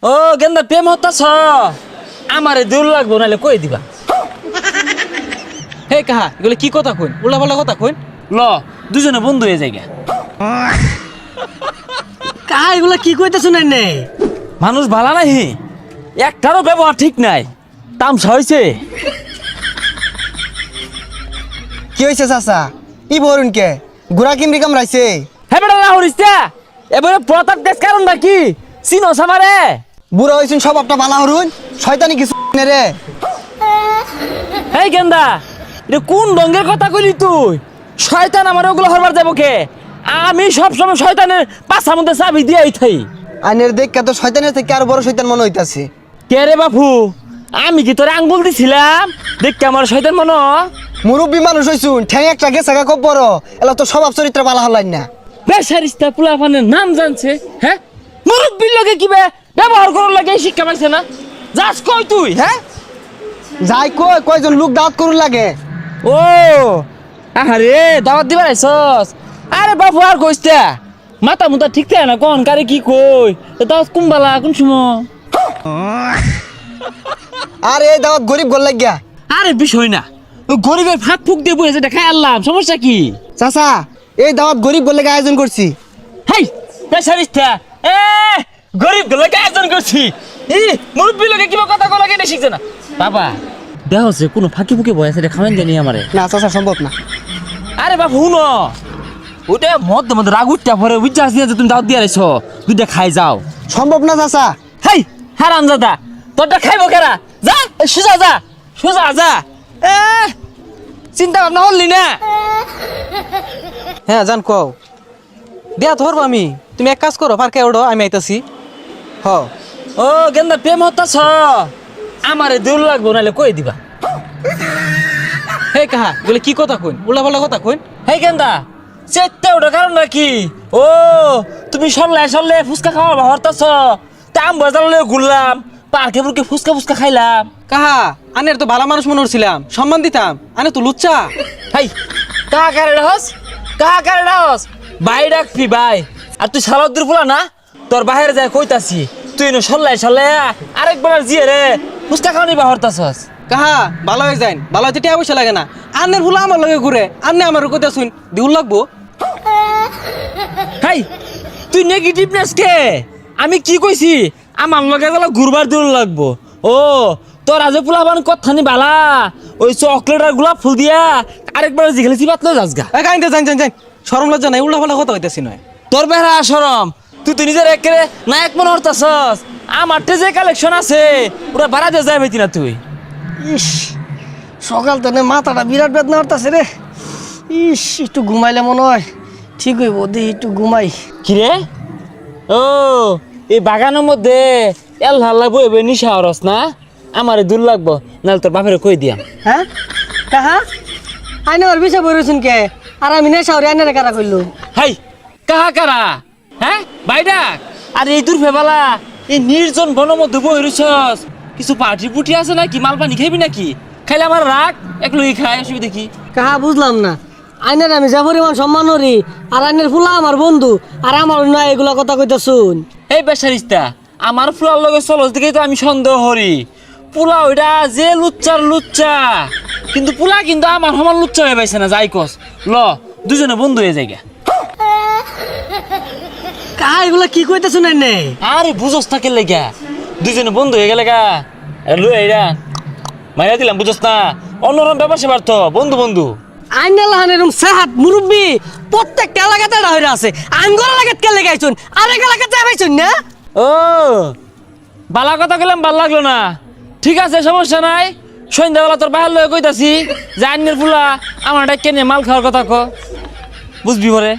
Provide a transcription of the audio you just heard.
ও গেন্দা প্রেম হতাছ আমারে দেউল লাগবো নাহলে কই দিবা। হে কাহা এগুলো কি কথা কইন, উল্টা পাল্টা কথা কইন। ল দুজনে বন্ধু হয়ে যাই গা। কাহা এগুলা কি কইতেছ না? মানুষ ভালো নাহি, একটারও ব্যবহার ঠিক নাই। তামসা হয়েছে। কি হয়েছে চাচা? ই বরুন কে গুড়া কিমরি কামড়াইছে? হ্যাঁ বেটা না হরিস্তা এবারে প্রতাপ দেশ কারণ নাকি চিনো সামারে? বুড়া হয়েছেন সব আপনার বালা হরুন, শয়তানি কিছু রে। এই গেন্দা এটা কোন রঙের কথা কইলি তুই? শয়তান আমার ওগুলো হরবার যাবো কে? আমি সবসময় শয়তানের পাছার মধ্যে চাবি দিয়ে থাই। আইনের দেখা তো শয়তানের থেকে আরো বড় শয়তান মনে হইতাছে। কে রে বাপু, আমি কি তোরে আঙ্গুল দিছিলাম দেখতে আমার শয়তান মনে? মুরব্বী মানুষ হইছুন, ঠ্যাং একটা গেছে খুব বড়, এলা তো স্বভাব চরিত্র বালা হলাই না। বেসারিস্তা পোলাপানের নাম জানছে, হ্যাঁ মুরব্বীর লগে কি ব্যবহার করার লাগে শিক্ষা পাইছে না? যাস কই তুই? হ্যাঁ যাই কয়জন লোক দাঁত করুন লাগে। ও আরে দাওয়াত দিবার আইছস? আরে বাপু আর কইস্তা মাথা মুতা ঠিক থাকে না কোন কারে কি কই দাওয়াত কুম্বালা কোন সময়? আর এই দাওয়াত গরিব গোল লাগিয়া। আরে বিষয় না, ওই গরিবের ফাঁক ফুক দিয়ে বসে দেখাই আনলাম, সমস্যা কি? চাচা এই দাওয়াত গরিব গোল লাগে আয়োজন করছি। হাই বেসারিস্তা এ গরিব গুলোকে আয়োজন করছি। ই মুরব্বী লোকে কিবা কথা কলা কেটে শিখছে না বাবা। দেহ হচ্ছে কোনো ফাঁকি ফুকি বয় আছে খাওয়ান জানি আমারে। না চাচা সম্ভব না। আরে বাবা হুনো ওটা মধ্যে মধ্যে রাগ উঠটা পরে বুঝতে আসি যে তুমি দাওয়াত দিয়ে আইছো, দুইটা খাই যাও। সম্ভব না চাচা। হাই হারাম দাদা তোরটা খাইবো কেরা? যা সোজা যা সোজা যা। এ চিন্তা ভাবনা করলি না? হ্যাঁ জান কও, বিয়া ধরবো আমি। তুমি এক কাজ করো, পার্কে ওঠো, আমি আইতাছি। হ ও গেন্দা প্রেম হতাছ আমারে দেউল লাগবো নাহলে কই দিবা। হে কাহা এগুলো কি কথা কইন, উল্টা পাল্টা কথা কইন। হে গেন্দা চেতে ওটা কারণ নাকি? ও তুমি সরলে সরলে ফুচকা খাওয়া হরতাছ, দাম বাজারে ঘুরলাম, পার্কে পুরকে ফুচকা ফুচকা খাইলাম। কাহা আনের তো ভালো মানুষ মনে হচ্ছিলাম, সম্মান দিতাম, আনে তো লুচ্চা। হাই কাহা কারে রাহস, কাহা কারে রাহস? ভাই ডাকবি ভাই। আর তুই সালাউদ্দিন ফুলা না, তোর বাহিরে যায় কইতাছি তুই নো সরলাই সরলে আরেকবার জিয়ে রে ফুচকা খাওয়া নিবা হরতাছস। কাহা ভালো হয়ে যান, ভালো হইতে টিয়া পয়সা লাগে না। আনের ভুলা আমার লগে ঘুরে, আনে আমার কথা শুন দিউল লাগবো। হাই তুই নেগেটিভনেস কে? আমি কি কইছি আমার লগে গেলে ঘুরবার দিন লাগবো। ও তোর আজ পোলাবান কথানি বালা ওই চকলেট আর গোলাপ ফুল দিয়া আরেকবার জিগেলে চিবাত লই যাস গা। কাইন্দে যান যান যান, শরম লজ্জা নাই, উল্টা পাল্টা কথা হইতেছি নয়। তোর বেহরা সরম, তুই তো নিজের একেবারে নায়ক মনে হরতাছস। আমার যে কালেকশন আছে ওরা ভাড়া দিয়ে যাই পাইতি না তুই। ইস সকাল থেকে মাথাটা বিরাট বেদনা হতাছে রে। ইস একটু ঘুমাইলে মনে হয় ঠিক হইব, দি একটু ঘুমাই। কিরে ও এই বাগানের মধ্যে এল হাল্লা বইবে নিশা হরস না? আমারে দূর লাগবো নাহলে তোর বাপের কই দিয়াম। হ্যাঁ কাহা আইনে ওর বিষয় বইরছেন কে? আর আমি নেশা ওরে আইনে কারা করলো? হাই কাহা কারা? হ্যাঁ বাইডাক আর এই দূর ফেবালা এই নির্জন বনের মধ্যে বই রইছস, কিছু পার্টি পুটি আছে নাকি? মাল পানি খাইবি নাকি? খাইলে আমার রাগ এক লই খাই অসুবিধা কি? কাহা বুঝলাম না। আইনের আমি যা পরিমাণ সম্মান করি, আর আইনের ফুলা আমার বন্ধু, আর আমার না এগুলা কথা কইতে শুন। এই বেসারিস্তা আমার ফুলার লগে চলস দিকেই তো আমি সন্দেহ হরি। পুলা ওইটা যে লুচ্চার লুচ্চা, কিন্তু পুলা কিন্তু আমার সমান লুচ্চা হয়ে পাইছে না। যাই কস ল দুজনে বন্ধু হয়ে যাই গা। কাহা এগুলা কি কইতে শুনেন নে? আরে বুঝস থাকে লেগা দুজনে বন্ধু হয়ে গেলে গা লুই এইরা মাইরা দিলাম, বুঝস না? অন্যরকম ব্যাপার সেবার তো বন্ধু বন্ধু। আইনের লাহান এরকম সেহাত মুরব্বী প্রত্যেকটা এলাকাতে এটা হয়ে আছে। আঙ্গর এলাকাত কে লেগাইছুন, আরেক এলাকাতে যাইছুন না? ও বালা কথা গেলাম ভাল লাগলো না। ঠিক আছে সমস্যা নাই, সন্ধ্যাবেলা তোর বাহার লয়ে কইতাছি যে আন্যের ফুলা আমার কেনে মাল খাওয়ার কথা ক, বুঝবি পরে।